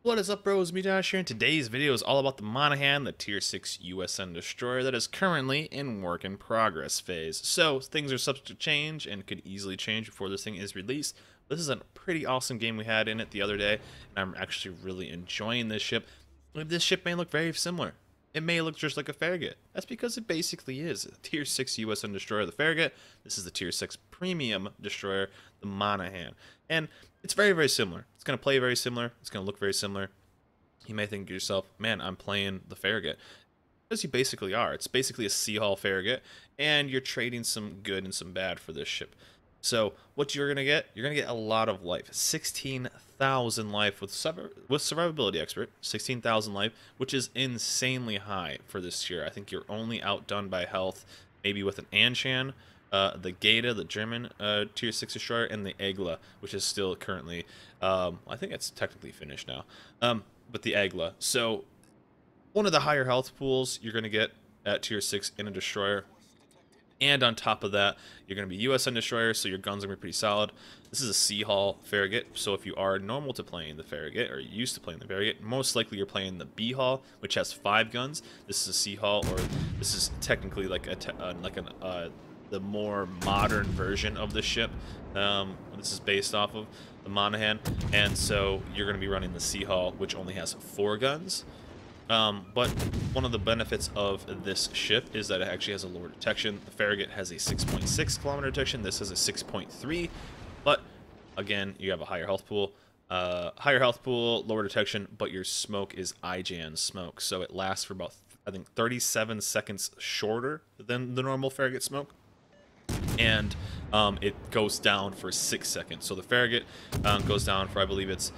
What is up, bros? Me Dash here, and today's video is all about the Monaghan, the Tier 6 USN destroyer that is currently in work in progress phase. So, things are subject to change and could easily change before this thing is released. This is a pretty awesome game we had in it the other day, and I'm actually really enjoying this ship. This ship may look very similar. It may look just like a Farragut. That's because it basically is a Tier 6 USN destroyer, the Farragut. This is the Tier 6 premium destroyer, the Monaghan. And it's very, very similar. It's going to play very similar. It's going to look very similar. You may think to yourself, man, I'm playing the Farragut. As you basically are. It's basically a C-Hull Farragut, and you're trading some good and some bad for this ship. So what you're going to get a lot of life. 16,000 life with Survivability Expert. 16,000 life, which is insanely high for this tier. I think you're only outdone by health, maybe with an Anshan, the Geta, the German Tier 6 destroyer, and the Egla, which is still currently, I think it's technically finished now, but the Egla. So one of the higher health pools you're going to get at Tier 6 in a destroyer. And on top of that, you're going to be USN destroyer, so your guns are going to be pretty solid. This is a C-Hull Farragut, so if you are normal to playing the Farragut, or used to playing the Farragut, most likely you're playing the B-Hull, which has 5 guns. This is a C-Hull, or this is technically like the more modern version of the ship. This is based off of the Monaghan, and so you're going to be running the C-Hull, which only has 4 guns. But one of the benefits of this ship is that it actually has a lower detection. The Farragut has a 6.6 kilometer detection. This has a 6.3. But again, you have a higher health pool. Lower detection, but your smoke is IJN smoke. So it lasts for about, I think, 37 seconds shorter than the normal Farragut smoke. And it goes down for 6 seconds. So the Farragut goes down for, I believe it's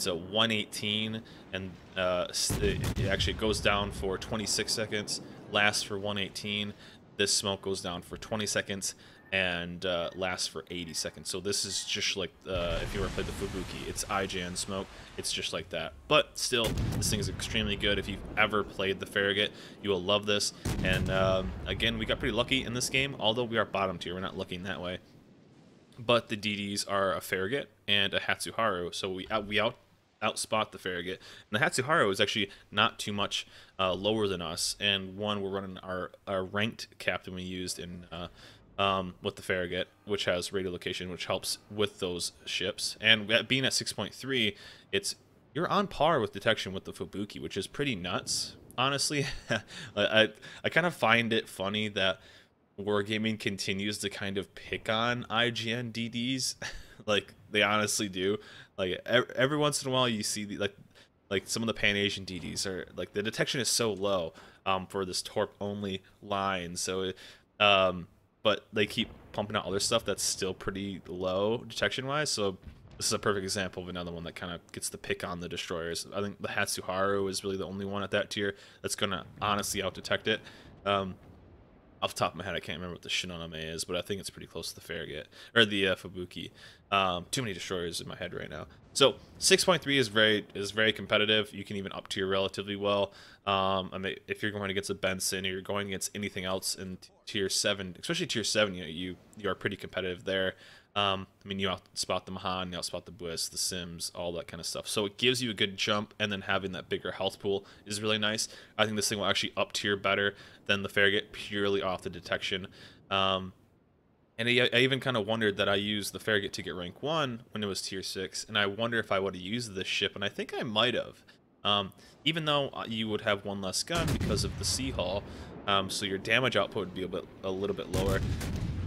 a 118, and it actually goes down for 26 seconds, lasts for 118. This smoke goes down for 20 seconds and lasts for 80 seconds. So this is just like if you ever played the Fubuki, it's IJN smoke. It's just like that. But still, this thing is extremely good. If you've ever played the Farragut, you will love this. And again, we got pretty lucky in this game, although we are bottom tier. We're not looking that way. But the DDs are a Farragut and a Hatsuharu, so we outspot the Farragut. And the Hatsuharu is actually not too much lower than us, and we're running our ranked captain we used in with the Farragut, which has radiolocation, which helps with those ships. And being at 6.3, you're on par with detection with the Fubuki, which is pretty nuts, honestly. I kind of find it funny that Wargaming continues to kind of pick on IGN DDs. Like, they honestly do. Like, every once in a while you see like some of the Pan Asian DDs are like, the detection is so low for this Torp only line. So but they keep pumping out other stuff that's still pretty low detection wise. So this is a perfect example of another one that kind of gets the pick on the destroyers. I think the Hatsuharu is really the only one at that tier that's gonna honestly out detect it. Off the top of my head, I can't remember what the Shinonome is, but I think it's pretty close to the Farragut, or the Fubuki. Too many destroyers in my head right now. So 6.3 is very competitive. You can even up tier relatively well. I mean, if you're going against a Benson or you're going against anything else in tier 7, especially tier 7, you are pretty competitive there. I mean, you outspot the Mahan, you outspot the Buis, the Sims, all that kind of stuff. So it gives you a good jump, and then having that bigger health pool is really nice. I think this thing will actually up tier better than the Farragut purely off the detection. And I even kind of wondered that I used the Farragut to get rank 1 when it was tier 6, and I wonder if I would have used this ship, and I think I might have. Even though you would have 1 less gun because of the C-Hull, so your damage output would be a little bit lower.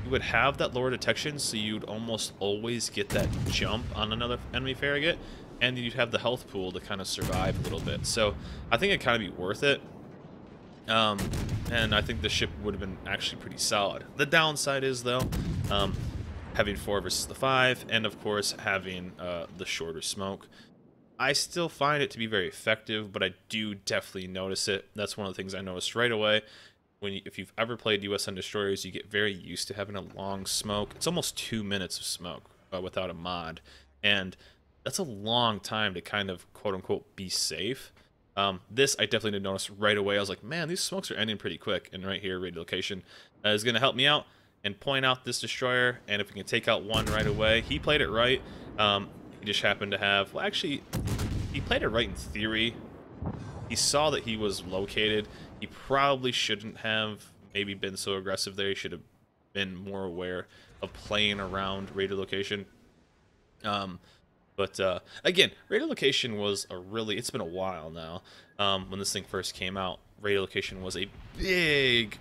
Would have that lower detection, so you'd almost always get that jump on another enemy Farragut, and you'd have the health pool to kind of survive a little bit. So I think it'd kind of be worth it. And I think the ship would have been actually pretty solid. The downside is, though, having 4 versus the 5, and of course having the shorter smoke. I still find it to be very effective, but I do definitely notice it. That's one of the things I noticed right away. If you've ever played USN destroyers, you get very used to having a long smoke. It's almost 2 minutes of smoke without a mod, and that's a long time to kind of quote-unquote be safe. This I definitely did notice right away. I was like, man, these smokes are ending pretty quick. And right here, radiolocation is going to help me out and point out this destroyer. And if we can take out one right away, he played it right. He just happened to have, well, actually, he played it right in theory. He saw that he was located. He probably shouldn't have maybe been so aggressive there. He should have been more aware of playing around radar location. But again, radio location was it's been a while now. When this thing first came out, radio location was a big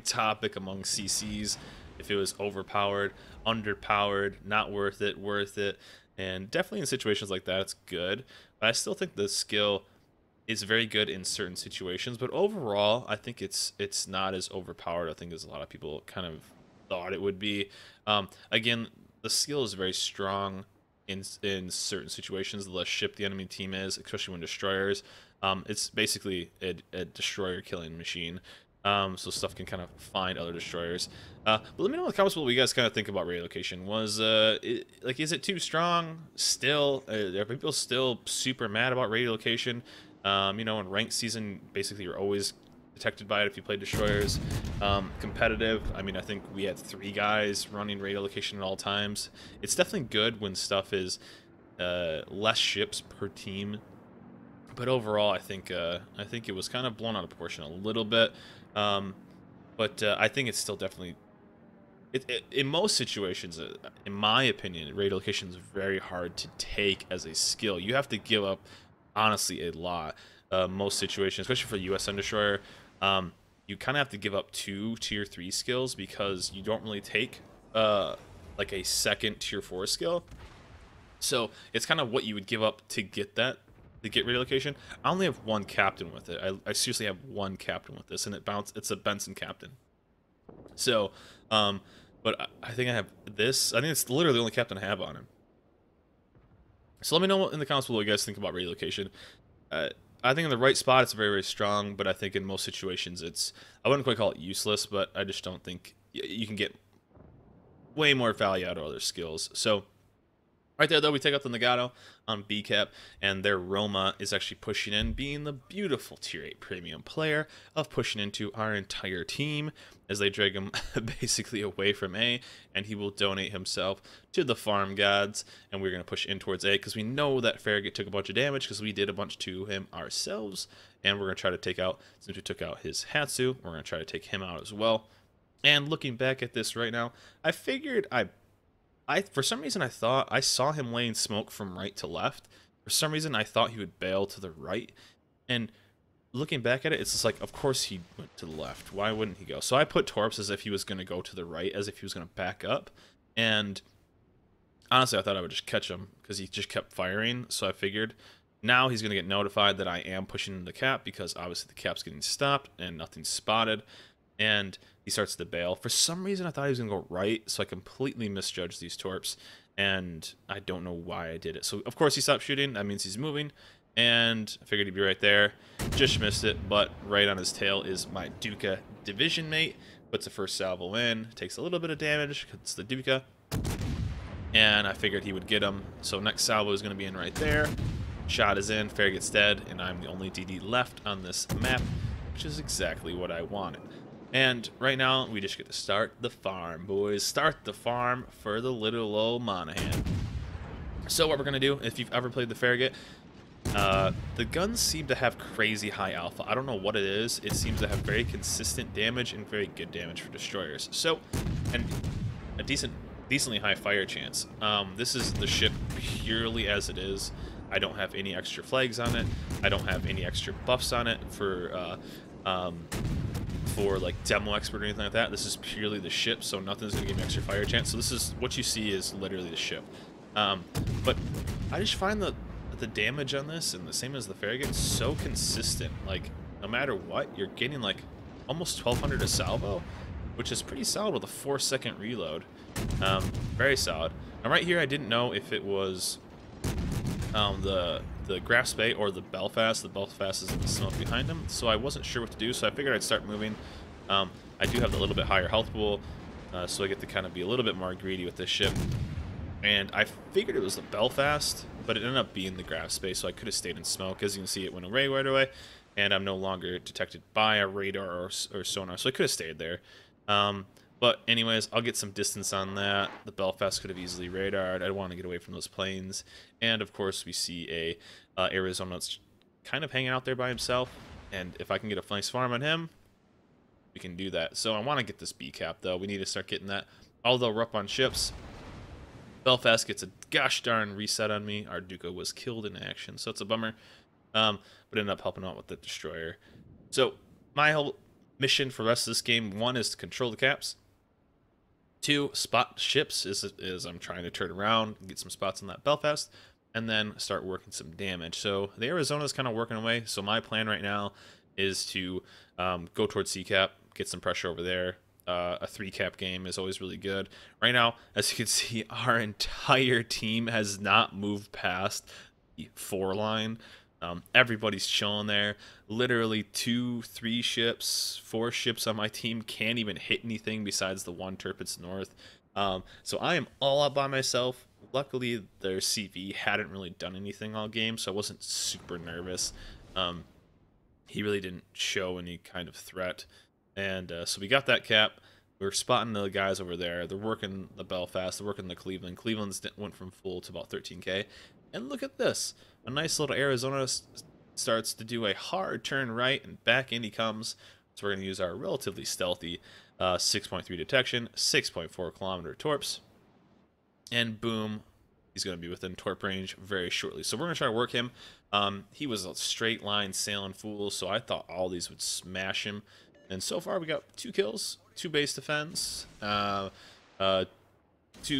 topic among CCs. If it was overpowered, underpowered, not worth it, worth it. And definitely in situations like that, it's good. But I still think the skill is very good in certain situations. But overall, I think it's not as overpowered, I think, as a lot of people kind of thought it would be. Again, the skill is very strong in certain situations. The less ship the enemy team is, especially when destroyers. It's basically a destroyer killing machine. So stuff can kind of find other destroyers. But let me know in the comments what you guys kind of think about radio location. Is it too strong? Still, are people still super mad about radio location? You know, in ranked season, basically you're always detected by it if you play destroyers. Competitive, I mean, I think we had 3 guys running radio location at all times. It's definitely good when stuff is less ships per team. But overall, I think it was kind of blown out of proportion a little bit. But I think it's still definitely... in most situations, in my opinion, radio location is very hard to take as a skill. You have to give up, honestly, a lot. Most situations, especially for USN Destroyer, you kind of have to give up 2 tier 3 skills because you don't really take like a second tier 4 skill. So it's kind of what you would give up to get that. To get radio location. I only have 1 captain with it. I seriously have 1 captain with this, and it's a Benson captain. So, but I think I have this. I think it's literally the only captain I have on him. So let me know in the comments below what you guys think about radio location. I think in the right spot it's very, very strong, but I think in most situations I wouldn't quite call it useless, but I just don't think you can get way more value out of other skills. So right there, though, we take out the Nagato on B cap, and their Roma is actually pushing in, being the beautiful tier 8 premium player of pushing into our entire team as they drag him basically away from A, and he will donate himself to the farm gods, and we're going to push in towards A because we know that Farragut took a bunch of damage because we did a bunch to him ourselves, and we're going to try to take out, since we took out his Hatsu, we're going to try to take him out as well. And looking back at this right now, I figured for some reason I thought I saw him laying smoke from right to left. For some reason I thought he would bail to the right. And looking back at it, it's just like, of course he went to the left. Why wouldn't he go? So I put Torps as if he was going to go to the right, as if he was going to back up. And honestly, I thought I would just catch him because he just kept firing. So I figured now he's going to get notified that I am pushing the cap because obviously the cap's getting stopped and nothing's spotted. And he starts to bail. For some reason, I thought he was going to go right, so I completely misjudged these Torps, and I don't know why I did it. So, of course, he stopped shooting. That means he's moving, and I figured he'd be right there. Just missed it, but right on his tail is my Duca division mate. Puts the first salvo in, takes a little bit of damage, because it's the Duca, and I figured he would get him. So next salvo is going to be in right there. Shot is in, Farragut's dead, and I'm the only DD left on this map, which is exactly what I wanted. And right now, we just get to start the farm, boys. Start the farm for the little old Monaghan. So what we're going to do, if you've ever played the Farragut, the guns seem to have crazy high alpha. I don't know what it is. It seems to have very consistent damage and very good damage for destroyers. So, and a decently high fire chance. This is the ship purely as it is. I don't have any extra flags on it. I don't have any extra buffs on it for like demo expert or anything like that. This is purely the ship, so nothing's gonna give me extra fire chance. So this is what you see is literally the ship. But I just find the damage on this, and the same as the Farragut, so consistent. Like no matter what, you're getting like almost 1200 a salvo, which is pretty solid with a 4-second reload. Very solid. Now right here, I didn't know if it was the Grasp Bay or the Belfast. The Belfast is in the smoke behind him, so I wasn't sure what to do, so I figured I'd start moving. I do have a little bit higher health pool, so I get to kind of be a little bit more greedy with this ship. And I figured it was the Belfast, but it ended up being the Grasp Bay, so I could have stayed in smoke. As you can see, it went away right away, and I'm no longer detected by a radar or sonar, so I could have stayed there. But anyways, I'll get some distance on that. The Belfast could have easily radared. I want to get away from those planes. And of course, we see a Arizona that's kind of hanging out there by himself. And if I can get a nice farm on him, we can do that. So I want to get this B cap though. We need to start getting that. Although we're up on ships, Belfast gets a gosh darn reset on me. Our Duca was killed in action, so it's a bummer. But ended up helping out with the destroyer. So my whole mission for the rest of this game, 1 is to control the caps. 2, spot ships is I'm trying to turn around, get some spots on that Belfast, and then start working some damage. So the Arizona's kind of working away. So my plan right now is to go towards C-cap, get some pressure over there. A 3-cap game is always really good. Right now, as you can see, our entire team has not moved past the 4 line. Everybody's chilling there. Literally 2, 3 ships, 4 ships on my team can't even hit anything besides the 1 Tirpitz North. So I am all up by myself. Luckily, their CV hadn't really done anything all game, so I wasn't super nervous. He really didn't show any kind of threat. And so we got that cap. We're spotting the guys over there. They're working the Belfast. They're working the Cleveland. Cleveland's went from full to about 13k. And look at this. A nice little Arizona starts to do a hard turn right, and back in he comes. So we're going to use our relatively stealthy 6.3 detection, 6.4 kilometer torps. And boom, he's going to be within torp range very shortly. So we're going to try to work him. He was a straight line sailing fool, so I thought all these would smash him. And so far we got 2 kills, 2 base defense, 2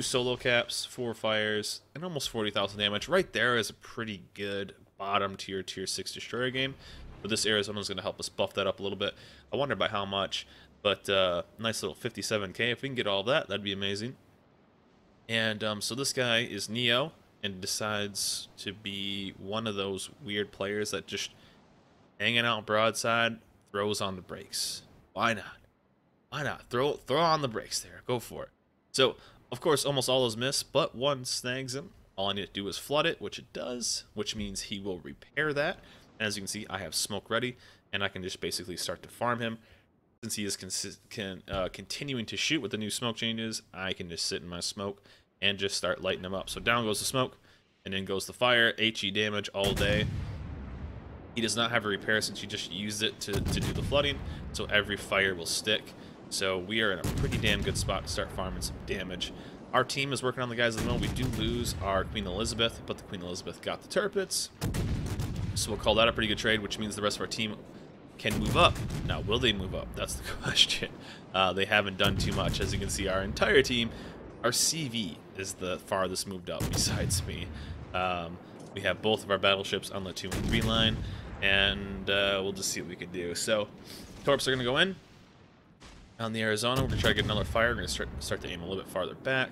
solo caps, 4 fires, and almost 40,000 damage. Right there is a pretty good bottom tier 6 destroyer game. But this Arizona is going to help us buff that up a little bit. I wonder by how much, but nice little 57k. If we can get all of that, that'd be amazing. And so this guy is Neo and decides to be one of those weird players that just hanging out broadside, throws on the brakes. Why not? Why not? Throw on the brakes there. Go for it. So, of course, almost all those miss, but 1 snags him. All I need to do is flood it, which it does, which means he will repair that. And as you can see, I have smoke ready, and I can just basically start to farm him. Since he is continuing to shoot with the new smoke changes, I can just sit in my smoke and just start lighting him up. So down goes the smoke, and in goes the fire. HE damage all day. He does not have a repair since you just used it to do the flooding, so every fire will stick. So we are in a pretty damn good spot to start farming some damage. Our team is working on the guys in the middle. We do lose our Queen Elizabeth, but the Queen Elizabeth got the Tirpitz. So we'll call that a pretty good trade, which means the rest of our team can move up. Now, will they move up? That's the question. They haven't done too much. As you can see, our entire team, our CV is the farthest moved up besides me. We have both of our battleships on the 2 and 3 line, and we'll just see what we can do. So, torps are going to go in. On the Arizona, we're going to try to get another fire. We're going to start to aim a little bit farther back.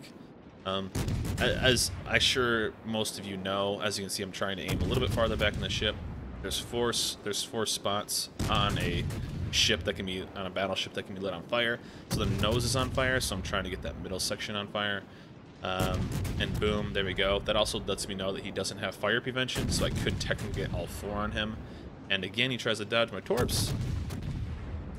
As I'm sure most of you know, as you can see, I'm trying to aim a little bit farther back in the ship. There's 4 spots on a ship that can be on a battleship that can be lit on fire. So the nose is on fire, so I'm trying to get that middle section on fire. And boom, there we go. That also lets me know that he doesn't have fire prevention, so I could technically get all 4 on him. And again, he tries to dodge my torps.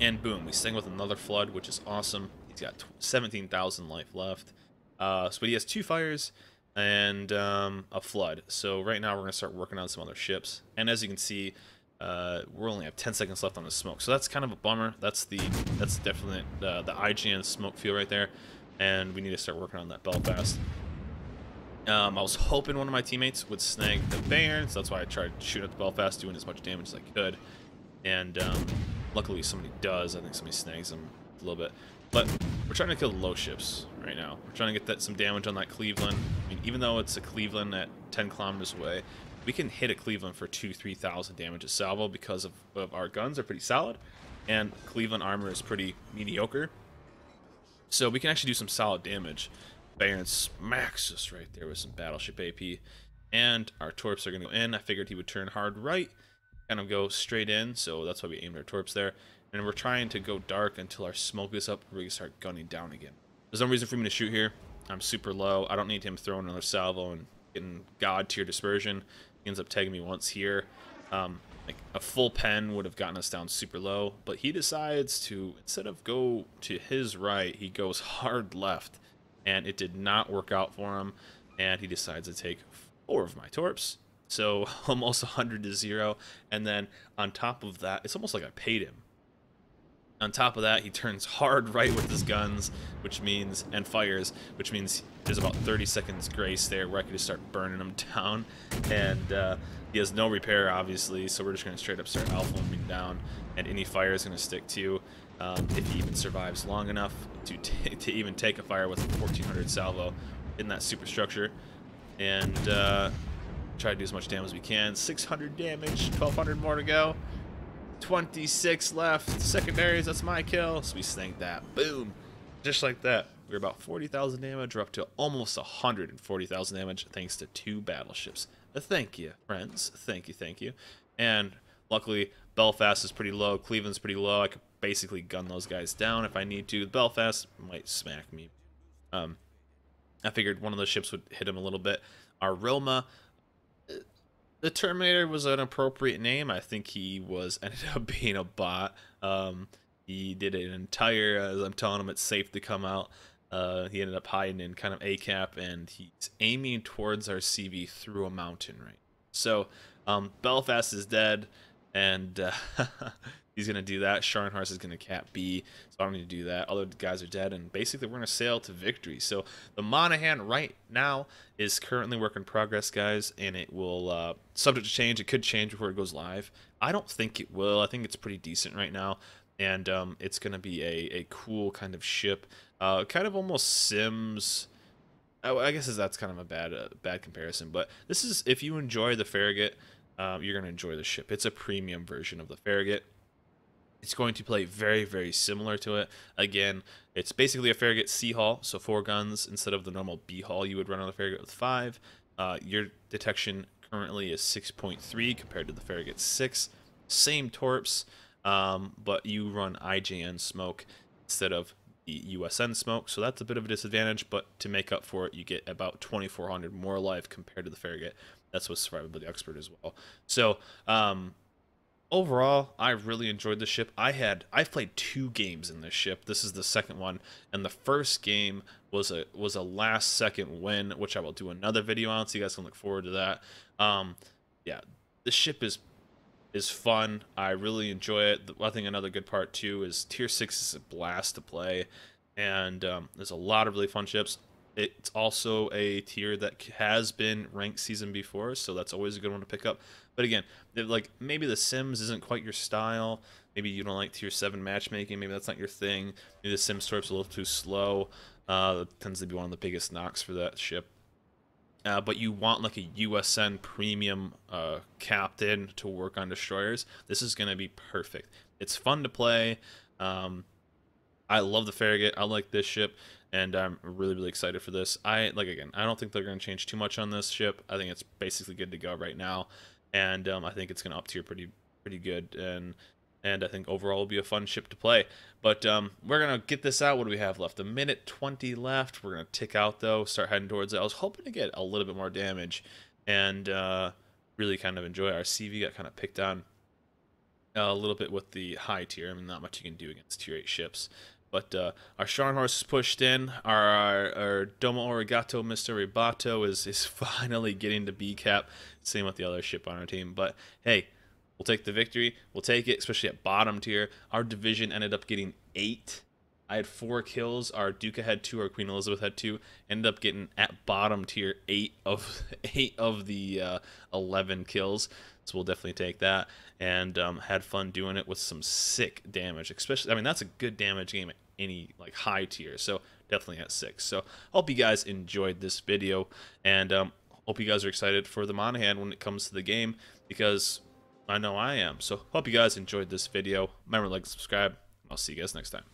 And boom, we sting with another flood, which is awesome. He's got 17,000 life left. But he has 2 fires and a flood. So right now we're going to start working on some other ships. And as you can see, we only have 10 seconds left on the smoke. So that's kind of a bummer. That's definitely the IGN smoke field right there. And we need to start working on that Belfast. I was hoping one of my teammates would snag the Bayern, so that's why I tried to shoot at the Belfast, doing as much damage as I could. And luckily somebody does. I think somebody snags them a little bit. But we're trying to kill the low ships right now. We're trying to get some damage on that Cleveland. I mean, even though it's a Cleveland at 10 kilometers away, we can hit a Cleveland for 2,000-3,000 damage a salvo because of our guns are pretty solid, and Cleveland armor is pretty mediocre. So we can actually do some solid damage. Baron smacks us right there with some battleship AP. And our torps are going to go in. I figured he would turn hard right, kind of go straight in, so that's why we aimed our torps there. And we're trying to go dark until our smoke is up, where we can start gunning down again. There's no reason for me to shoot here. I'm super low. I don't need him throwing another salvo and getting god tier dispersion. He ends up tagging me once here. My a full pen would have gotten us down super low, but he decides to, instead of go to his right, he goes hard left, and it did not work out for him, and he decides to take 4 of my torps, so almost 100 to 0, and then on top of that, it's almost like I paid him. On top of that, he turns hard right with his guns, which means, and fires, which means there's about 30 seconds grace there where I can just start burning him down, and he has no repair, obviously, so we're just going to straight up start alphaing him down, and any fire is going to stick too, if he even survives long enough to even take a fire with a 1400 salvo in that superstructure, and try to do as much damage as we can. 600 damage, 1200 more to go. 26 left. Secondaries, that's my kill. So we snanked that. Boom. Just like that. We're about 40,000 damage. We're up to almost 140,000 damage thanks to 2 battleships. Thank you, friends. Thank you, thank you. And luckily, Belfast is pretty low. Cleveland's pretty low. I could basically gun those guys down if I need to. Belfast might smack me. I figured one of those ships would hit him a little bit. Our Roma, the Terminator was an appropriate name. I think he ended up being a bot. He did an entire, as I'm telling him, it's safe to come out. He ended up hiding in kind of ACAP, and he's aiming towards our CV through a mountain right. So Belfast is dead, and he's going to do that. Scharnhorst is going to cap B, so I don't need to do that. Other guys are dead, and basically we're going to sail to victory. So the Monaghan right now is currently work in progress, guys, and it will, subject to change. It could change before it goes live. I don't think it will. I think it's pretty decent right now, and it's going to be a cool kind of ship. Kind of almost Sims. I guess that's kind of a bad comparison, but this is, if you enjoy the Farragut, you're going to enjoy the ship. It's a premium version of the Farragut. It's going to play very, very similar to it. Again, it's basically a Farragut C-Hull, so 4 guns instead of the normal B-Hull you would run on the Farragut with 5. Your detection currently is 6.3 compared to the Farragut 6. Same torps, but you run IJN smoke instead of the USN smoke, so that's a bit of a disadvantage, but to make up for it, you get about 2,400 more life compared to the Farragut. That's with Survivability Expert as well. So, overall, I really enjoyed the ship. I've played 2 games in this ship. This is the second one, and the first game was a last second win, which I will do another video on, so you guys can look forward to that. Yeah, the ship is fun. I really enjoy it. I think another good part too is Tier 6 is a blast to play, and there's a lot of really fun ships. It's also a tier that has been ranked season before, so that's always a good one to pick up. But again, like, maybe the Sims isn't quite your style. Maybe you don't like Tier 7 matchmaking. Maybe that's not your thing. Maybe the Sims torp's a little too slow. That tends to be one of the biggest knocks for that ship. But you want like a USN premium captain to work on destroyers. This is going to be perfect. It's fun to play. I love the Farragut. I like this ship, and I'm really, really excited for this. Again, I don't think they're going to change too much on this ship. I think it's basically good to go right now, and I think it's going to up tier pretty good, and I think overall will be a fun ship to play. But we're going to get this out. What do we have left? A minute 20 left. We're going to tick out, though, start heading towards it. I was hoping to get a little bit more damage and really kind of enjoy. Our CV got kind of picked on a little bit with the high tier. I mean, not much you can do against tier 8 ships. But our Scharnhorst is pushed in. Our Domo Origato Mr. Ribato is finally getting to B cap. Same with the other ship on our team. But hey, we'll take the victory. We'll take it, especially at bottom tier. Our division ended up getting 8. I had 4 kills. Our Duca had 2. Our Queen Elizabeth had 2. Ended up getting at bottom tier 8 of the 11 kills. So we'll definitely take that, and had fun doing it with some sick damage. Especially, I mean, that's a good damage game at any like high tier. So definitely at 6. So hope you guys enjoyed this video, and hope you guys are excited for the Monaghan when it comes to the game, because I know I am. So hope you guys enjoyed this video. Remember to like, subscribe. I'll see you guys next time.